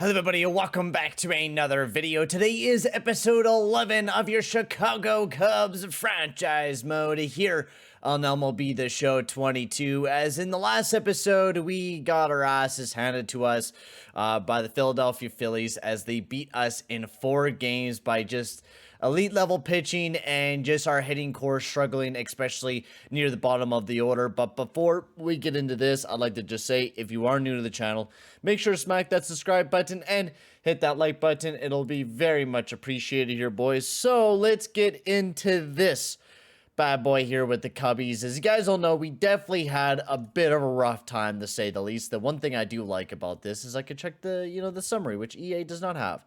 Hello everybody and welcome back to another video. Today is episode 11 of your Chicago Cubs franchise mode here on MLB The Show 22. As in the last episode, we got our asses handed to us by the Philadelphia Phillies as they beat us in 4 games by just elite level pitching and just our hitting core struggling, especially near the bottom of the order. But before we get into this, I'd like to just say, if you are new to the channel, make sure to smack that subscribe button and hit that like button. It'll be very much appreciated here, boys. So let's get into this bad boy here with the Cubbies. As you guys all know, we definitely had a bit of a rough time, to say the least. The one thing I do like about this is I could check the summary, which EA does not have.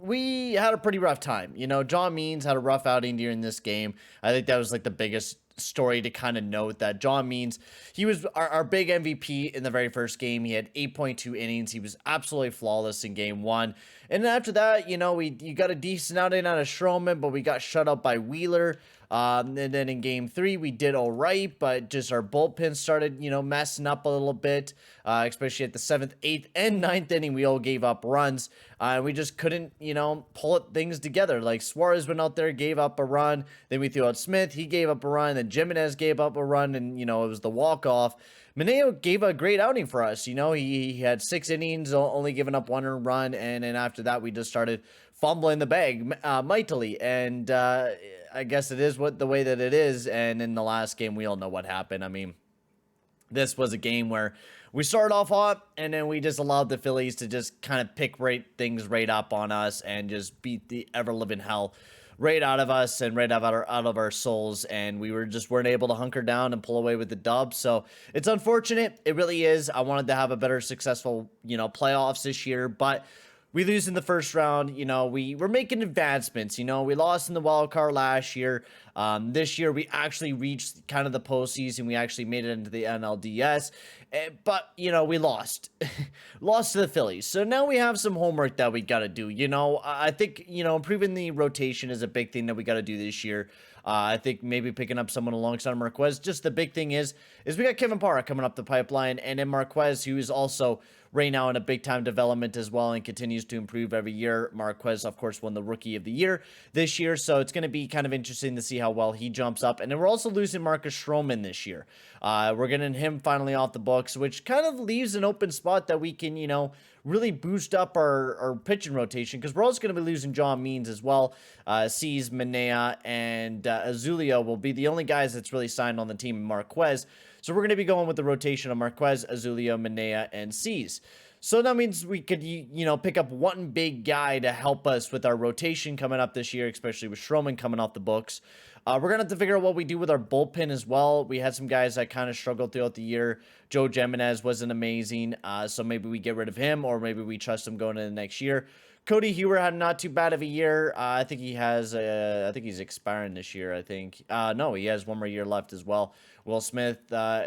We had a pretty rough time. John Means had a rough outing during this game. I think that was like the biggest story to kind of note, that John Means, he was our big MVP in the very first game. He had 8.2 innings. He was absolutely flawless in game 1. And then after that, you got a decent outing out of Stroman, but we got shut out by Wheeler. And then in game 3, we did all right, but just our bullpen started, messing up a little bit, especially at the 7th, 8th, and 9th inning. We all gave up runs. We just couldn't, pull things together. Like Suarez went out there, gave up a run. Then we threw out Smith. He gave up a run. Then Jimenez gave up a run, and, it was the walk-off. Mineo gave a great outing for us. He had 6 innings, only giving up 1 run, and then after that, we just started fumbling the bag mightily, and I guess it is the way that it is. And in the last game, we all know what happened. I mean, this was a game where we started off hot, and then we just allowed the Phillies to just kind of pick things right up on us and just beat the ever-living hell right out of us and right out of our souls, and we weren't able to hunker down and pull away with the dub. So it's unfortunate. It really is. I wanted to have a better successful, playoffs this year, but we lose in the first round. We're making advancements. We lost in the wild card last year. This year, we actually reached kind of the postseason. We actually made it into the NLDS. But, we lost. Lost to the Phillies. So now we have some homework that we got to do. I think, improving the rotation is a big thing that we got to do this year. I think maybe picking up someone alongside Marquez. Just the big thing is we got Kevin Parra coming up the pipeline, and then Marquez, who is also right now in a big-time development as well and continues to improve every year. Marquez, of course, won the Rookie of the Year this year, so it's going to be kind of interesting to see how well he jumps up. And then we're also losing Marcus Stroman this year. We're getting him finally off the books, which kind of leaves an open spot that we can, really boost up our pitching rotation, because we're also going to be losing John Means as well. Cease, Manea, and Azulio will be the only guys that's really signed on the team, Marquez. So we're going to be going with the rotation of Marquez, Azulio, Manea, and Cease. So that means we could, pick up one big guy to help us with our rotation coming up this year, especially with Stroman coming off the books. We're going to have to figure out what we do with our bullpen as well. We had some guys that kind of struggled throughout the year. Joe Jimenez wasn't amazing, so maybe we get rid of him, or maybe we trust him going into the next year. Cody Hewer had not too bad of a year. I think he's expiring this year, I think. No, he has 1 more year left as well. Will Smith,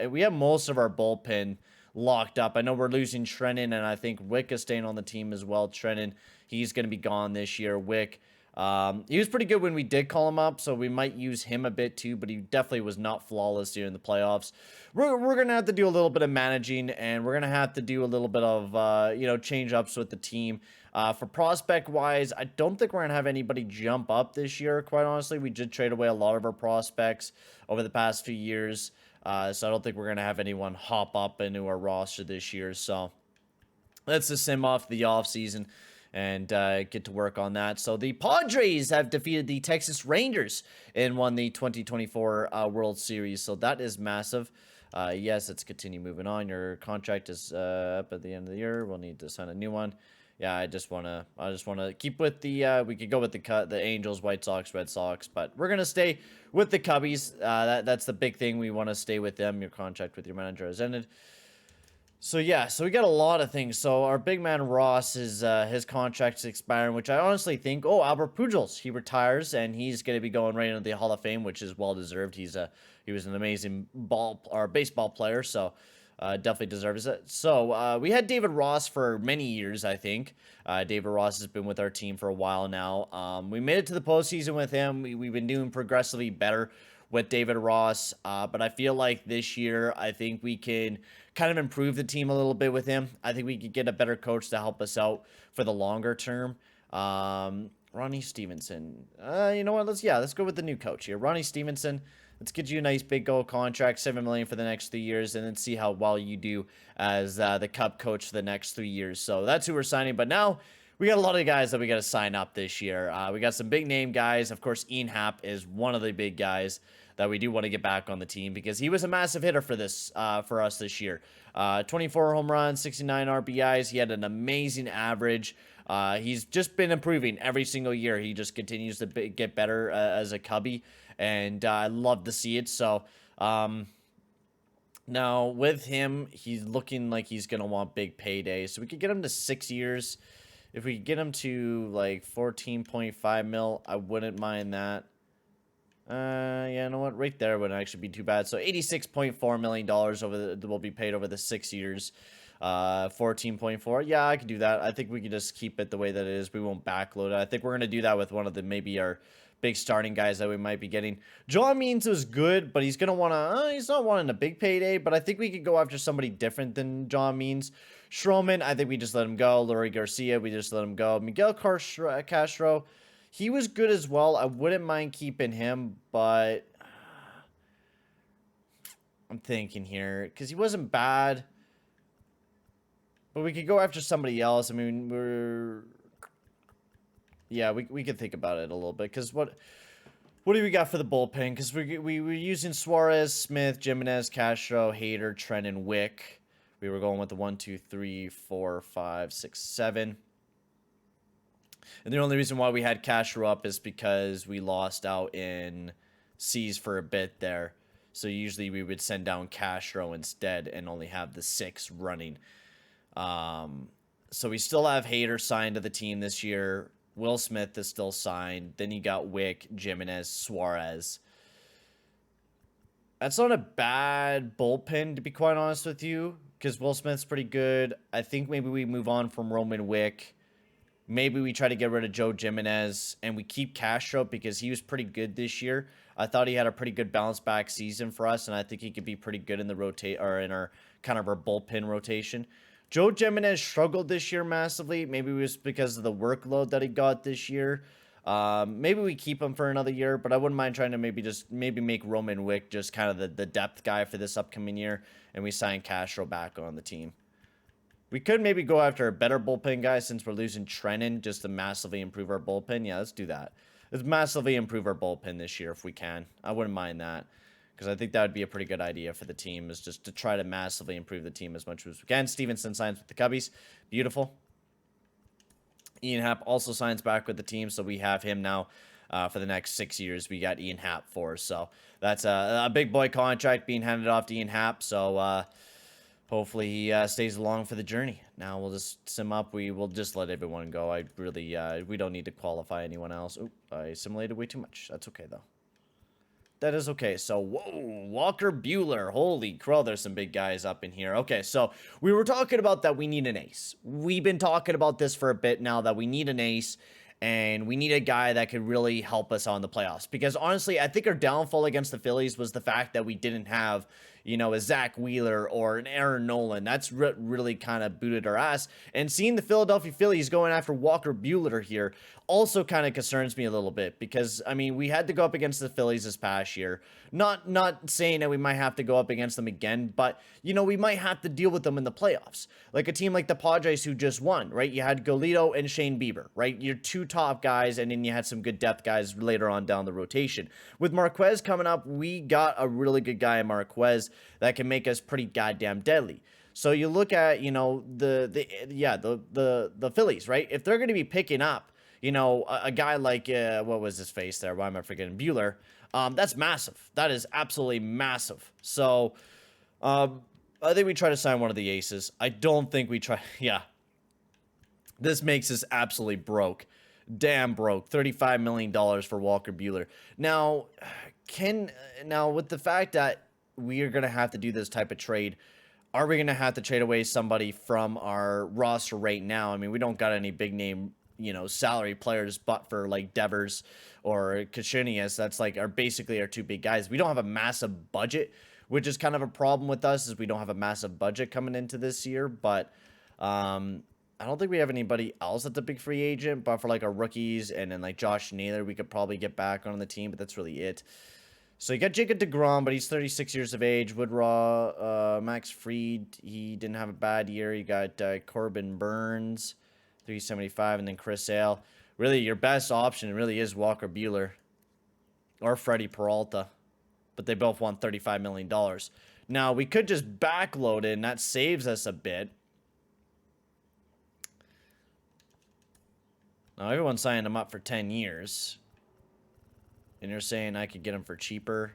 we have most of our bullpen locked up. I know we're losing Trennan, and I think Wick is staying on the team as well. Trennan, he's going to be gone this year. Wick, he was pretty good when we did call him up, so we might use him a bit too, but he definitely was not flawless during the playoffs. We're going to have to do a little bit of managing, and we're going to have to do a little bit of, change-ups with the team. For prospect-wise, I don't think we're going to have anybody jump up this year, quite honestly. We did trade away a lot of our prospects over the past few years, so I don't think we're going to have anyone hop up into our roster this year. So let's just sim off the offseason and get to work on that. So the Padres have defeated the Texas Rangers and won the 2024 World Series. So that is massive. Yes, let's continue moving on. Your contract is up at the end of the year. We'll need to sign a new one. Yeah, I just wanna keep with the. We could go with the Angels, White Sox, Red Sox, but we're gonna stay with the Cubbies. That's the big thing. We want to stay with them. Your contract with your manager has ended. So yeah, so we got a lot of things. So our big man Ross is his contract's expiring, which I honestly think. Oh, Albert Pujols, he retires and he's going to be going right into the Hall of Fame, which is well deserved. He was an amazing baseball player, so definitely deserves it. So we had David Ross for many years, I think. David Ross has been with our team for a while now. We made it to the postseason with him. We've been doing progressively better with David Ross, but I feel like this year, I think we can kind of improve the team a little bit with him. I think we could get a better coach to help us out for the longer term. Ronnie Stevenson. You know what? Let's go with the new coach here. Ronnie Stevenson. Let's get you a nice big goal contract, $7 million for the next 3 years, and then see how well you do as the Cup coach for the next 3 years. So that's who we're signing. But now we got a lot of guys that we got to sign up this year. We got some big name guys. Of course, Ian Happ is one of the big guys that we do want to get back on the team because he was a massive hitter for us this year. 24 home runs, 69 RBIs. He had an amazing average. He's just been improving every single year. He just continues to get better as a Cubby, and I love to see it. So now with him, he's looking like he's going to want big paydays. So we could get him to 6 years. If we could get him to like 14.5 mil, I wouldn't mind that. Yeah, you know what? Right there wouldn't actually be too bad. So $86.4 million will be paid over the 6 years. 14.4. Yeah, I could do that. I think we could just keep it the way that it is. We won't backload it. I think we're going to do that with one of the maybe our big starting guys that we might be getting. John Means was good, but he's going to want to, he's not wanting a big payday, but I think we could go after somebody different than John Means. Stroman, I think we just let him go. Laurie Garcia, we just let him go. Miguel Castro, he was good as well. I wouldn't mind keeping him, but I'm thinking here because he wasn't bad. But we could go after somebody else. I mean, we could think about it a little bit. Because what do we got for the bullpen? Because we were using Suarez, Smith, Jimenez, Castro, Hader, Trent, and Wick. We were going with the 1, 2, 3, 4, 5, 6, 7. And the only reason why we had Castro up is because we lost out in C's for a bit there. So usually we would send down Castro instead and only have the 6 running. So we still have Hader signed to the team this year. Will Smith is still signed. Then you got Wick, Jimenez, Suarez. That's not a bad bullpen, to be quite honest with you, because Will Smith's pretty good. I think maybe we move on from Roman Wick. Maybe we try to get rid of Joe Jimenez and we keep Castro because he was pretty good this year. I thought he had a pretty good bounce back season for us, and I think he could be pretty good in the in our kind of our bullpen rotation. Joe Jimenez struggled this year massively. Maybe it was because of the workload that he got this year. Maybe we keep him for another year, but I wouldn't mind trying to maybe make Roman Wick just kind of the depth guy for this upcoming year, and we sign Castro back on the team. We could maybe go after a better bullpen guy since we're losing Trennan just to massively improve our bullpen. Yeah, let's do that. Let's massively improve our bullpen this year if we can. I wouldn't mind that. Because I think that would be a pretty good idea for the team, is just to try to massively improve the team as much as we can. Stevenson signs with the Cubbies. Beautiful. Ian Happ also signs back with the team, so we have him now for the next 6 years. We got Ian Happ for, so that's a big boy contract being handed off to Ian Happ, so hopefully he stays along for the journey. Now we'll just sim up. We will just let everyone go. I really, we don't need to qualify anyone else. Oop, I simulated way too much. That's okay, though. That is okay. So, whoa, Walker Buehler. Holy crow, there's some big guys up in here. Okay, so we were talking about that we need an ace. We've been talking about this for a bit now, that we need an ace, and we need a guy that could really help us on the playoffs. Because, honestly, I think our downfall against the Phillies was the fact that we didn't have, you know, a Zach Wheeler or an Aaron Nolan. That's really kind of booted our ass. And seeing the Philadelphia Phillies going after Walker Buehler here also kind of concerns me a little bit, because I mean, we had to go up against the Phillies this past year. Not saying that we might have to go up against them again, but you know, we might have to deal with them in the playoffs. Like a team like the Padres who just won, right? You had Golito and Shane Bieber, right? Your 2 top guys, and then you had some good depth guys later on down the rotation. With Marquez coming up, we got a really good guy in Marquez that can make us pretty goddamn deadly. So you look at, you know, the Phillies, right? If they're going to be picking up, you know, a guy like, what was his face there? Why am I forgetting? Buehler. That's massive. That is absolutely massive. So, I think we try to sign one of the aces. I don't think we try. Yeah. This makes us absolutely broke. Damn broke. $35 million for Walker Buehler. Now, with the fact that we are going to have to do this type of trade, are we going to have to trade away somebody from our roster right now? I mean, we don't got any big name, you know, salary players, but for like Devers or Kashunias, that's like basically our 2 big guys. We don't have a massive budget. which is kind of a problem with us, is we don't have a massive budget coming into this year. But I don't think we have anybody else that's a big free agent, but for like our rookies and then like Josh Naylor, we could probably get back on the team, but that's really it. So you got Jacob deGrom, but he's 36 years of age. Woodrow, Max Fried, he didn't have a bad year. You got Corbin Burns, 375, and then Chris Sale. Really, your best option really is Walker Buehler or Freddy Peralta, but they both want $35 million. Now, we could just backload it, and that saves us a bit. Now, everyone's signing him up for 10 years. And you're saying I could get him for cheaper?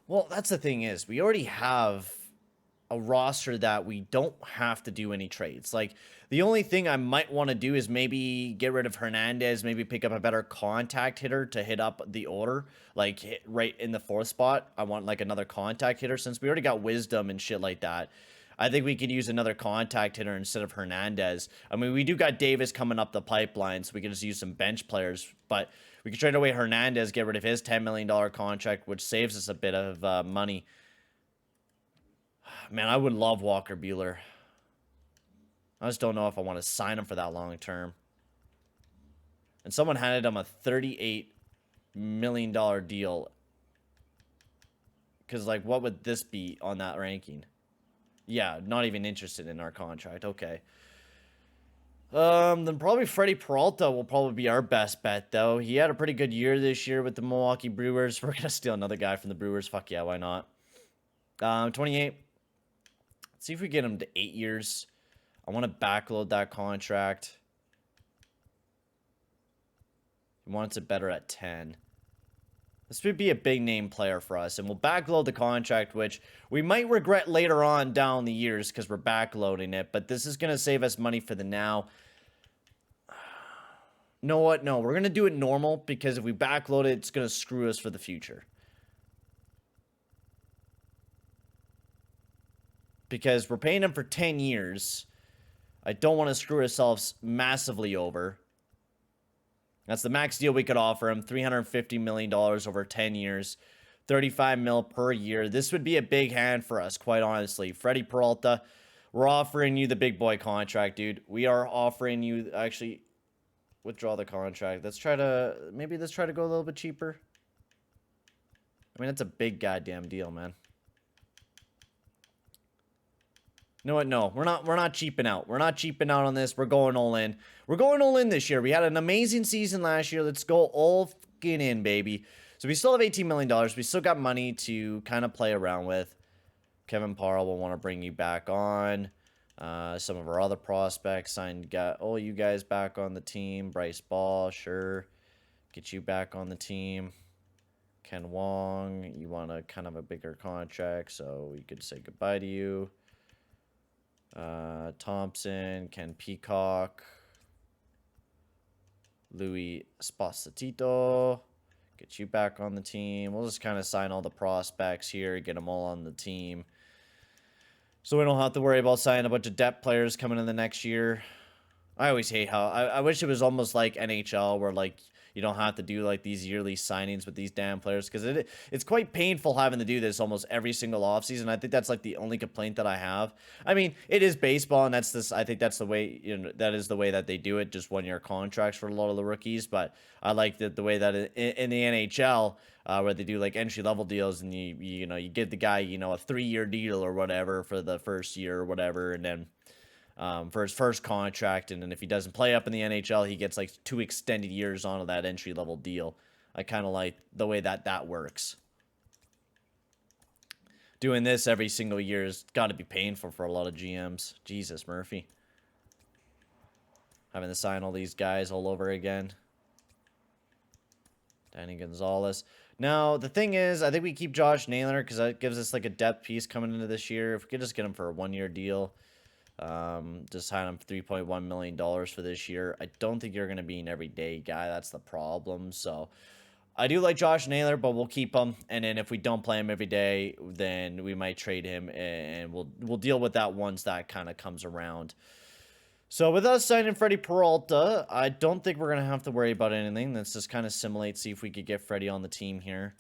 Well, that's the thing is, we already have a roster that we don't have to do any trades. Like, the only thing I might want to do is maybe get rid of Hernandez, maybe pick up a better contact hitter to hit up the order, like hit right in the 4th spot. I want like another contact hitter since we already got Wisdom and shit like that. I think we could use another contact hitter instead of Hernandez. I mean, we do got Davis coming up the pipeline, so we could just use some bench players. But we could trade away Hernandez, get rid of his $10 million contract, which saves us a bit of money. Man, I would love Walker Buehler. I just don't know if I want to sign him for that long term. And someone handed him a $38 million deal. Because, like, what would this be on that ranking? Yeah, not even interested in our contract. Okay. Then probably Freddy Peralta will probably be our best bet, though. He had a pretty good year this year with the Milwaukee Brewers. We're going to steal another guy from the Brewers. Fuck yeah, why not? 28. Let's see if we get him to 8 years. I want to backload that contract. He wants it better at 10. This would be a big name player for us, and we'll backload the contract, which we might regret later on down the years because we're backloading it, but this is going to save us money for the now. You know what? No, we're going to do it normal because if we backload it, it's going to screw us for the future. Because we're paying him for 10 years. I don't want to screw ourselves massively over. That's the max deal we could offer him. $350 million over 10 years. $35 mil per year. This would be a big hand for us, quite honestly. Freddy Peralta, we're offering you the big boy contract, dude. We are offering you... Actually, withdraw the contract. Let's try to... Maybe let's try to go a little bit cheaper. I mean, that's a big goddamn deal, man. You know what? No, we're not cheaping out. We're not cheaping out on this. We're going all in. We're going all in this year. We had an amazing season last year. Let's go all fucking in, baby. So we still have $18 million. We still got money to kind of play around with. Kevin Parle will want to bring you back on. Some of our other prospects got all you guys back on the team. Bryce Ball, sure. Get you back on the team. Ken Wong, you want a kind of a bigger contract, so we could say goodbye to you. Thompson, Ken Peacock, Louis Esposito, get you back on the team. We'll just kind of sign all the prospects here, get them all on the team. So we don't have to worry about signing a bunch of depth players coming in the next year. I always hate how, I wish it was almost like NHL where like you don't have to do like these yearly signings with these damn players because it's quite painful having to do this almost every single offseason. I think that's like the only complaint that I have. I mean, it is baseball and I think that's the way, that is the way that they do it, just 1 year contracts for a lot of the rookies. But I like the way that in the NHL where they do like entry level deals and you give the guy, a 3-year deal or whatever for the first year or whatever. And then for his first contract, and then if he doesn't play up in the NHL, he gets like 2 extended years onto that entry-level deal. I kind of like the way that works. Doing this every single year has got to be painful for a lot of GMs. Jesus, Murphy. Having to sign all these guys all over again. Danny Gonzalez. Now, the thing is, I think we keep Josh Naylor because that gives us like a depth piece coming into this year. If we could just get him for a 1-year deal. Just sign him $3.1 million for this year. I don't think you're going to be an everyday guy. That's the problem. So I do like Josh Naylor, but we'll keep him. And then if we don't play him every day, then we might trade him and we'll deal with that once that kind of comes around. So with us signing Freddy Peralta, I don't think we're going to have to worry about anything. Let's just kind of simulate, see if we could get Freddy on the team here.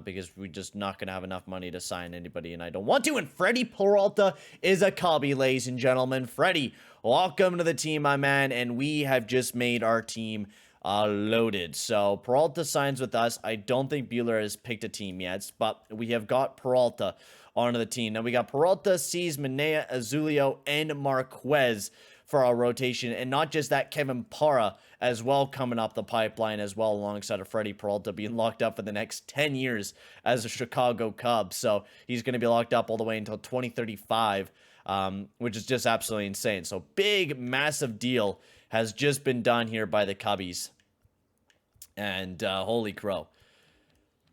Because we're just not going to have enough money to sign anybody, and I don't want to. And Freddy Peralta is a cubby, ladies and gentlemen. Freddy, welcome to the team, my man. And we have just made our team loaded. So Peralta signs with us. I don't think Bueller has picked a team yet, but we have got Peralta onto the team. Now we got Peralta, C's, Manea, Azulio, and Marquez for our rotation, and not just that, Kevin Parra as well coming up the pipeline as well, alongside of Freddy Peralta being locked up for the next 10 years as a Chicago Cub. So he's going to be locked up all the way until 2035, which is just absolutely insane. So big, massive deal has just been done here by the Cubbies. And holy crow.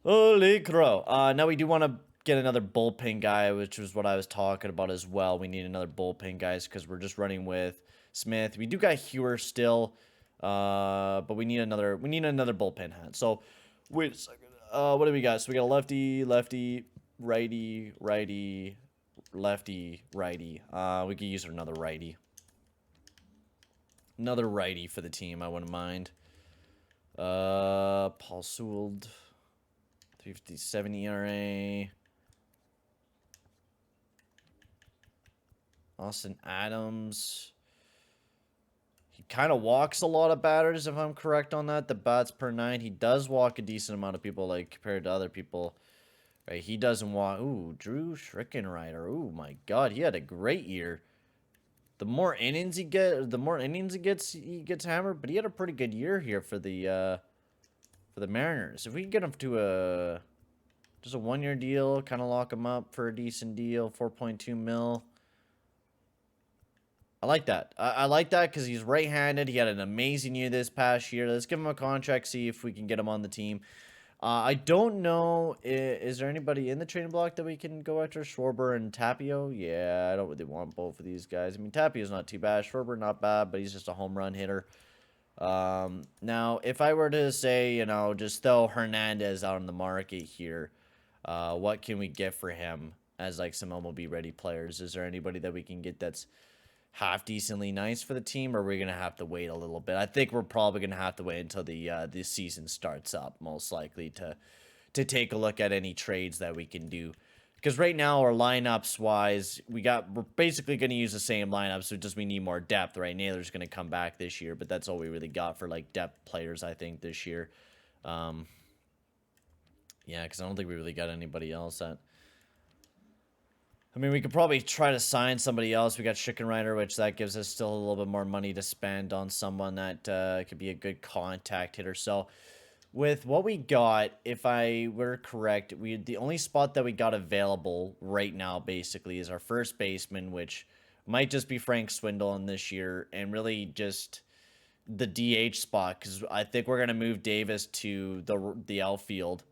Holy crow. Now we do want to get another bullpen guy, which was what I was talking about as well. We need another bullpen guys because we're just running with Smith. We do got Hewer still, but we need another bullpen hand. So wait a second. What do we got? So we got a lefty, lefty, righty, righty, lefty, righty. We could use another righty. Another righty for the team. I wouldn't mind. Paul Sewell, 357 ERA. Austin Adams. He kind of walks a lot of batters, if I'm correct on that. The bats per nine. He does walk a decent amount of people, like, compared to other people. Right, he doesn't walk. Ooh, Drew Schickenrider. Ooh, my God. He had a great year. The more innings he gets, he gets hammered. But he had a pretty good year here for the Mariners. If we can get him to just a one-year deal, kind of lock him up for a decent deal, 4.2 mil. I like that. I like that because he's right-handed. He had an amazing year this past year. Let's give him a contract, see if we can get him on the team. I don't know. Is there anybody in the trading block that we can go after? Schwarber and Tapio? Yeah, I don't really want both of these guys. I mean, Tapio's not too bad. Schwarber, not bad, but he's just a home run hitter. Now, if I were to say, you know, just throw Hernandez out on the market here, what can we get for him as, like, some MLB-ready players? Is there anybody that we can get that's half decently nice for the team, or are we gonna have to wait a little bit? I think we're probably gonna have to wait until the season starts up, most likely, to take a look at any trades that we can do. Because right now, our lineups wise, we're basically gonna use the same lineups, so just we need more depth. Right, Naylor's gonna come back this year, but that's all we really got for like depth players, I think, this year. Yeah, because I don't think we really got anybody else that. I mean, we could probably try to sign somebody else. We got Schickenrider, which that gives us still a little bit more money to spend on someone that could be a good contact hitter. So with what we got, if I were correct, the only spot that we got available right now basically is our first baseman, which might just be Frank Swindle in this year, and really just the DH spot, because I think we're going to move Davis to the outfield.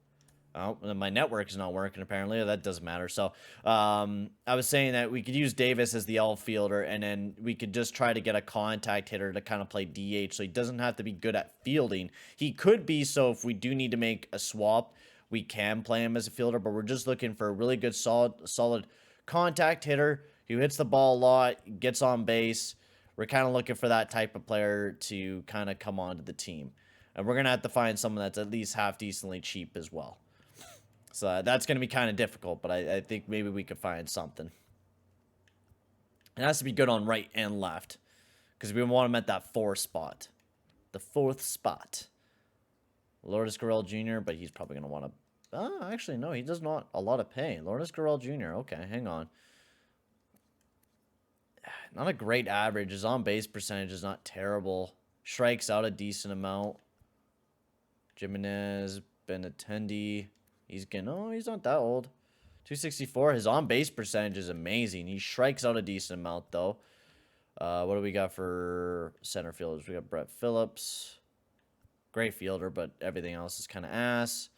Oh, my network is not working, apparently. That doesn't matter. So, I was saying that we could use Davis as the outfielder, and then we could just try to get a contact hitter to kind of play DH, so he doesn't have to be good at fielding. He could be, so if we do need to make a swap, we can play him as a fielder, but we're just looking for a really good, solid contact hitter who hits the ball a lot, gets on base. We're kind of looking for that type of player to kind of come onto the team. And we're going to have to find someone that's at least half decently cheap as well. So that's going to be kind of difficult, but I think maybe we could find something. It has to be good on right and left, because we want him at that 4 spot. The 4th spot. Lourdes Gurriel Jr., but he's probably going to want to... Oh, actually, no, he does not a lot of pay. Lourdes Gurriel Jr., okay, hang on. Not a great average. His on-base percentage is not terrible. Strikes out a decent amount. Jimenez, Benintendi... He's not that old. 264. His on-base percentage is amazing. He strikes out a decent amount, though. What do we got for center fielders? We got Brett Phillips. Great fielder, but everything else is kind of ass.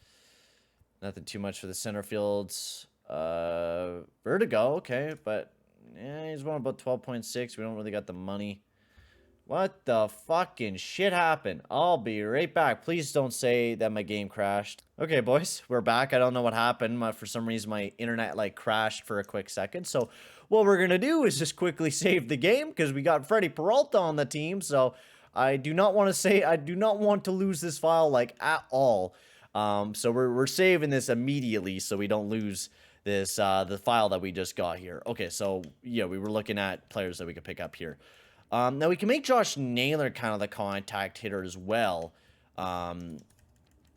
Nothing too much for the center fields. Vertigo, okay, but yeah, he's one about 12.6. We don't really got the money. What the fucking shit happened? I'll be right back. Please don't say that my game crashed. Okay, boys, we're back. I don't know what happened. For some reason, my internet like crashed for a quick second. So what we're going to do is just quickly save the game because we got Freddy Peralta on the team. So I do not want to lose this file like at all. So we're saving this immediately so we don't lose this, the file that we just got here. Okay, so yeah, we were looking at players that we could pick up here. Now we can make Josh Naylor kind of the contact hitter as well.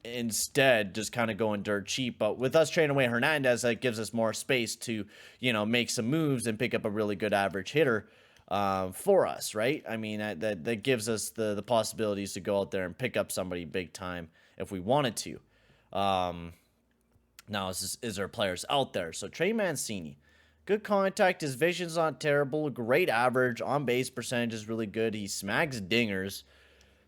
Instead, just kind of going dirt cheap. But with us trading away Hernandez, that gives us more space to, you know, make some moves and pick up a really good average hitter for us, right? I mean, that gives us the possibilities to go out there and pick up somebody big time if we wanted to. Now, is there players out there? So Trey Mancini. Good contact. His vision's not terrible. Great average. On base percentage is really good. He smacks dingers.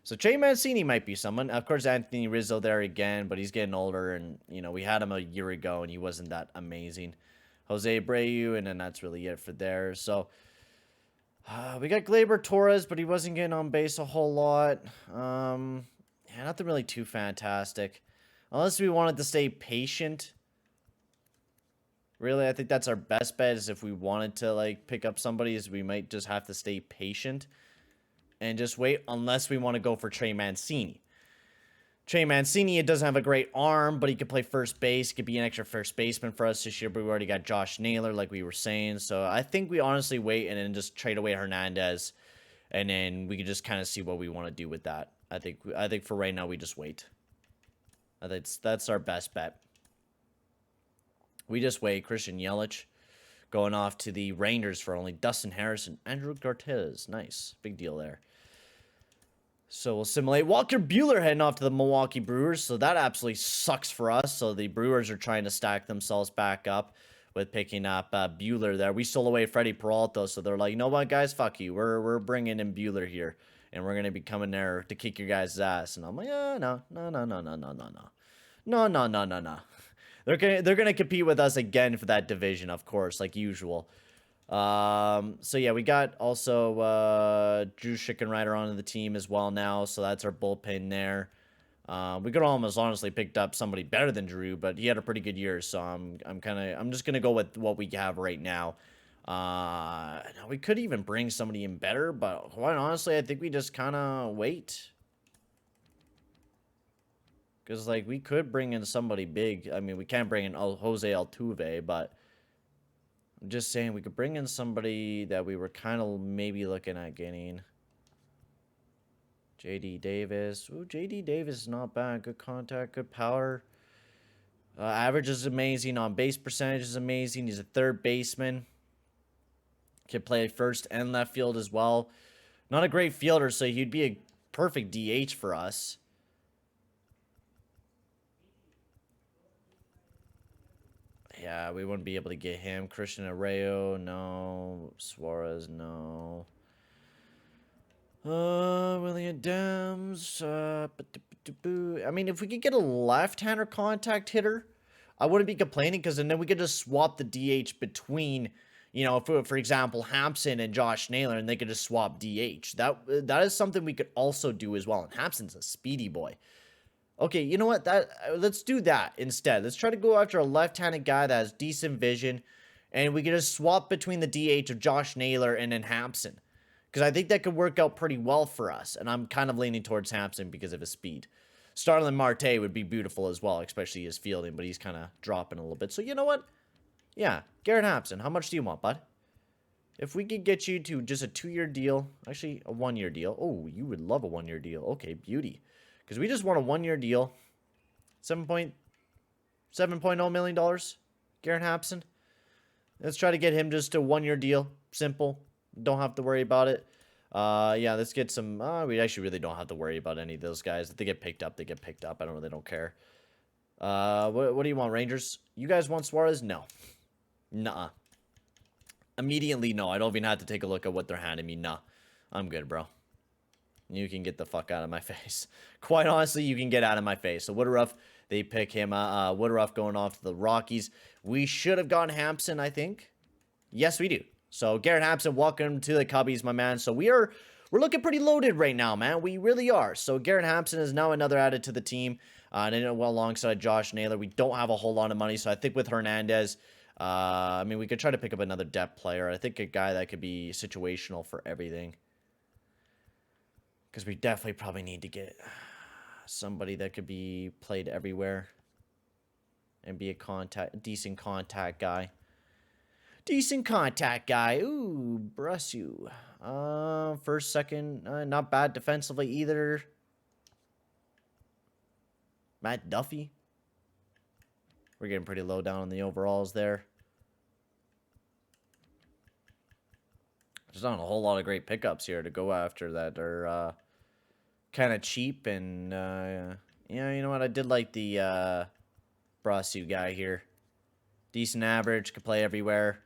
So Trey Mancini might be someone. Of course, Anthony Rizzo there again, but he's getting older. And, you know, we had him a year ago, and he wasn't that amazing. Jose Abreu, and then that's really it for there. So we got Gleyber Torres, but he wasn't getting on base a whole lot. Yeah, nothing really too fantastic. Unless we wanted to stay patient. Really, I think that's our best bet is if we wanted to, like, pick up somebody is we might just have to stay patient and just wait unless we want to go for Trey Mancini. Trey Mancini, it doesn't have a great arm, but he could play first base. He could be an extra first baseman for us this year, but we already got Josh Naylor, like we were saying. So I think we honestly wait and then just trade away Hernandez, and then we can just kind of see what we want to do with that. I think for right now, we just wait. That's our best bet. We just wait. Christian Yelich going off to the Rangers for only Dustin Harrison. Andrew Cortez. Nice. Big deal there. So we'll simulate. Walker Buehler heading off to the Milwaukee Brewers. So that absolutely sucks for us. So the Brewers are trying to stack themselves back up with picking up Buehler there. We stole away Freddy Peralta. So they're like, you know what, guys? Fuck you. We're bringing in Buehler here. And we're going to be coming there to kick your guys' ass. And I'm like, no. They're gonna compete with us again for that division, of course, like usual. So yeah, we got also Drew Schickenrider onto the team as well now, so that's our bullpen there. We could almost honestly picked up somebody better than Drew, but he had a pretty good year, so I'm just gonna go with what we have right now. We could even bring somebody in better, but quite honestly, I think we just kind of wait. Because, like, we could bring in somebody big. I mean, we can't bring in Jose Altuve, but I'm just saying we could bring in somebody that we were kind of maybe looking at getting. J.D. Davis. Ooh, J.D. Davis is not bad. Good contact, good power. Average is amazing. On base percentage is amazing. He's a third baseman. Can play first and left field as well. Not a great fielder, so he'd be a perfect DH for us. Yeah, we wouldn't be able to get him. Christian Arroyo, no. Suarez, no. William Adams. I mean, if we could get a left-hander contact hitter, I wouldn't be complaining because then we could just swap the DH between, you know, for example, Hampson and Josh Naylor, and they could just swap DH. That is something we could also do as well. And Hampson's a speedy boy. Okay, you know what? Let's do that instead. Let's try to go after a left-handed guy that has decent vision, and we can just swap between the DH of Josh Naylor and then Hampson, because I think that could work out pretty well for us, and I'm kind of leaning towards Hampson because of his speed. Starlin Marte would be beautiful as well, especially his fielding, but he's kind of dropping a little bit. So you know what? Yeah, Garrett Hampson. How much do you want, bud? If we could get you to just a 2-year deal, actually a 1-year deal. Oh, you would love a 1-year deal. Okay, beauty. Because we just want a 1-year deal. $7.0 million. Garrett Hampson. Let's try to get him just a 1-year deal. Simple. Don't have to worry about it. Yeah, let's get some... we actually really don't have to worry about any of those guys. If they get picked up, they get picked up. I don't care. What do you want, Rangers? You guys want Suarez? No. Nuh-uh. Immediately, no. I don't even have to take a look at what they're handing me. Nah. I'm good, bro. You can get the fuck out of my face. Quite honestly, you can get out of my face. So Woodruff, they pick him. Woodruff going off to the Rockies. We should have gotten Hampson, I think. Yes, we do. So Garrett Hampson, welcome to the Cubbies, my man. So we're we're looking pretty loaded right now, man. We really are. So Garrett Hampson is now another added to the team. And well alongside Josh Naylor. We don't have a whole lot of money, so I think with Hernandez, I mean, we could try to pick up another depth player. I think a guy that could be situational for everything. Because we definitely probably need to get somebody that could be played everywhere. And be a decent contact guy. Decent contact guy. Ooh, bless you. First, second, not bad defensively either. Matt Duffy. We're getting pretty low down on the overalls there. There's not a whole lot of great pickups here to go after that are kind of cheap. And, yeah, you know what? I did like the Brasu guy here. Decent average, could play everywhere.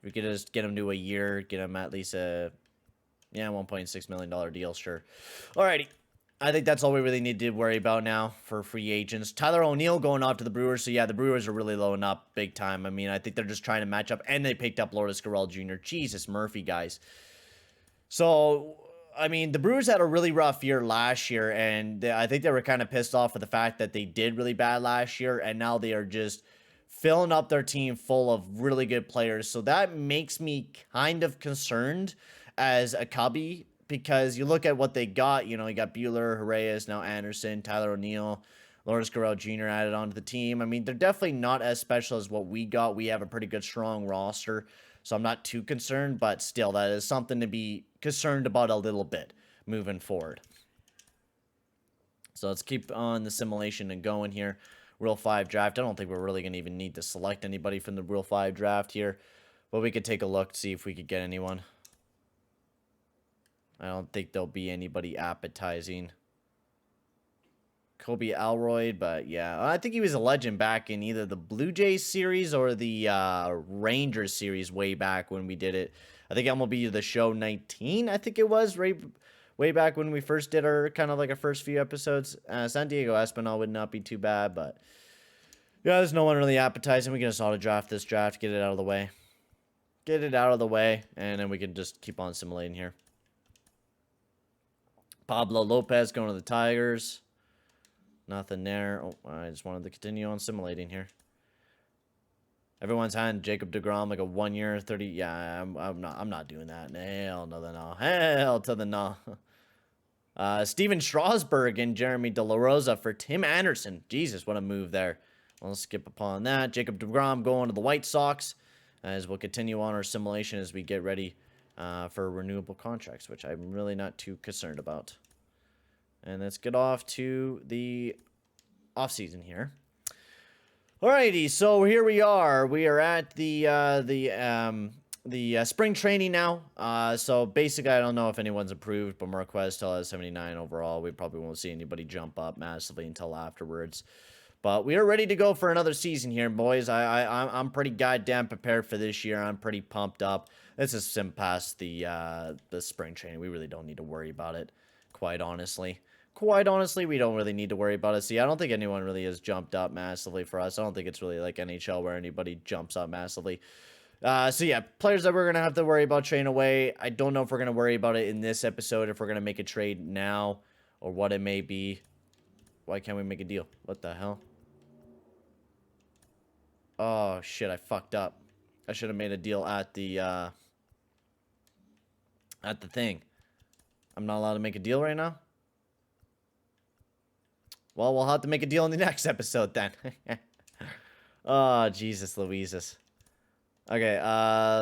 We could just get him to a year, get him at least a, yeah, $1.6 million deal, sure. Alrighty. I think that's all we really need to worry about now for free agents. Tyler O'Neill going off to the Brewers. So, yeah, the Brewers are really loading up big time. I mean, I think they're just trying to match up. And they picked up Lourdes Gurriel Jr. Jesus Murphy, guys. So, I mean, the Brewers had a really rough year last year. And I think they were kind of pissed off with the fact that they did really bad last year. And now they are just filling up their team full of really good players. So, that makes me kind of concerned as a Cubby. Because you look at what they got, you know, you got Buehler, Reyes, now Anderson, Tyler O'Neill, Lourdes Gurriel Jr. added onto the team. I mean, they're definitely not as special as what we got. We have a pretty good, strong roster, so I'm not too concerned. But still, that is something to be concerned about a little bit moving forward. So let's keep on the simulation and going here. Rule 5 draft. I don't think we're really going to even need to select anybody from the Rule 5 draft here. But we could take a look, see if we could get anyone. I don't think there'll be anybody appetizing. Kobe Alroyd, but yeah. I think he was a legend back in either the Blue Jays series or the Rangers series way back when we did it. I think MLB The Show 19, I think it was, right, way back when we first did our kind of like our first few episodes. San Diego Espinal would not be too bad, but yeah, there's no one really appetizing. We can just auto-draft this draft, get it out of the way. Get it out of the way, and then we can just keep on simulating here. Pablo Lopez going to the Tigers. Nothing there. Oh, I just wanted to continue on simulating here. Everyone's had Jacob deGrom like a 1 year, 30. Yeah, I'm not doing that. Hell no, no. Hell to the no. Steven Strasburg and Jeremy De La Rosa for Tim Anderson. Jesus, what a move there. We'll skip upon that. Jacob deGrom going to the White Sox as we'll continue on our simulation as we get ready for renewable contracts, which I'm really not too concerned about. And let's get off to the offseason here. Alrighty, so here we are. We are at the spring training now. So basically, I don't know if anyone's approved, but Marquez still has 79 overall. We probably won't see anybody jump up massively until afterwards. But we are ready to go for another season here, boys. I'm pretty goddamn prepared for this year. I'm pretty pumped up. Let's just sim past the spring training. We really don't need to worry about it, quite honestly. Quite honestly, we don't really need to worry about it. See, I don't think anyone really has jumped up massively for us. I don't think it's really like NHL where anybody jumps up massively. So yeah, players that we're going to have to worry about trading away. I don't know if we're going to worry about it in this episode, if we're going to make a trade now or what it may be. Why can't we make a deal? What the hell? Oh, shit, I fucked up. I should have made a deal at the thing. I'm not allowed to make a deal right now? Well, we'll have to make a deal in the next episode then. Oh, Jesus Louises. Okay,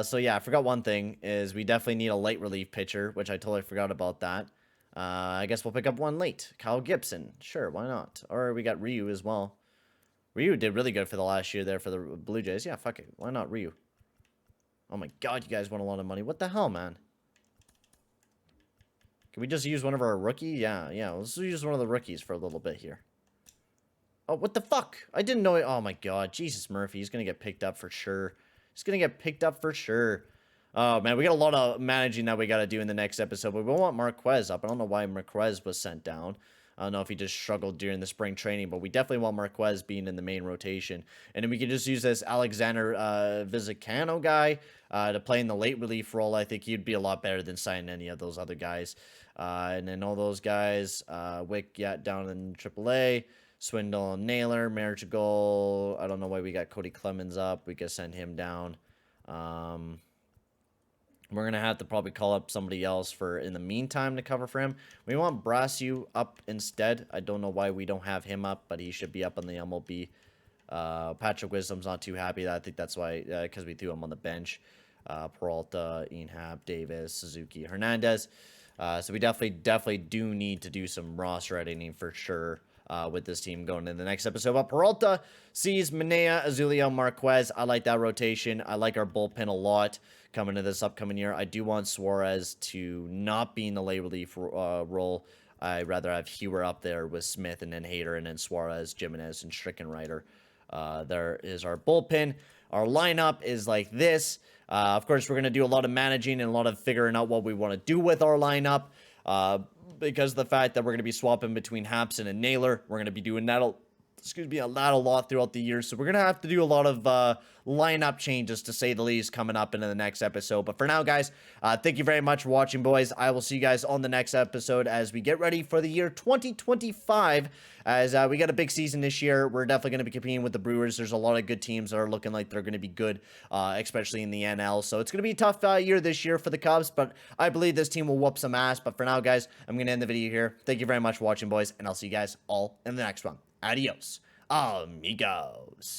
so yeah, I forgot one thing, is we definitely need a late relief pitcher, which I totally forgot about that. I guess we'll pick up one late. Kyle Gibson. Sure, why not? Or we got Ryu as well. Ryu did really good for the last year there for the Blue Jays. Yeah, fuck it. Why not Ryu? Oh my god, you guys want a lot of money. What the hell, man? Can we just use one of our rookie? Yeah, let's use one of the rookies for a little bit here. Oh, what the fuck? I didn't know it. Oh my god, Jesus Murphy. He's going to get picked up for sure. He's going to get picked up for sure. Oh, man, we got a lot of managing that we got to do in the next episode. But we want Marquez up. I don't know why Marquez was sent down. I don't know if he just struggled during the spring training, but we definitely want Marquez being in the main rotation. And then we can just use this Alexander Vizicano guy to play in the late relief role. I think he'd be a lot better than signing any of those other guys. And then all those guys, Wick, down in AAA. Swindle, Naylor, Marichal. I don't know why we got Cody Clemens up. We could send him down. We're going to have to probably call up somebody else for in the meantime to cover for him. We want Brassiu up instead. I don't know why we don't have him up, but he should be up on the MLB. Patrick Wisdom's not too happy. I think that's why, because we threw him on the bench. Peralta, Ian Happ, Davis, Suzuki, Hernandez. So we definitely do need to do some roster editing for sure. With this team going into the next episode. But Peralta sees Manea, Azulio, Marquez. I like that rotation. I like our bullpen a lot coming into this upcoming year. I do want Suarez to not be in the late relief role. I'd rather have Hewer up there with Smith and then Hader and then Suarez, Jimenez, and Strickenrider. There is our bullpen. Our lineup is like this. Of course, we're going to do a lot of managing and a lot of figuring out what we want to do with our lineup. Because of the fact that we're going to be swapping between Hampson and Naylor. We're going to be doing that, a lot throughout the year. So we're going to have to do a lot of lineup changes, to say the least, coming up into the next episode. But for now, guys, thank you very much for watching, boys. I will see you guys on the next episode as we get ready for the year 2025. As we got a big season this year. We're definitely going to be competing with the Brewers. There's a lot of good teams that are looking like they're going to be good, especially in the NL. So it's going to be a tough year this year for the Cubs, but I believe this team will whoop some ass. But for now, guys, I'm going to end the video here. Thank you very much for watching, boys, and I'll see you guys all in the next one. Adios, amigos.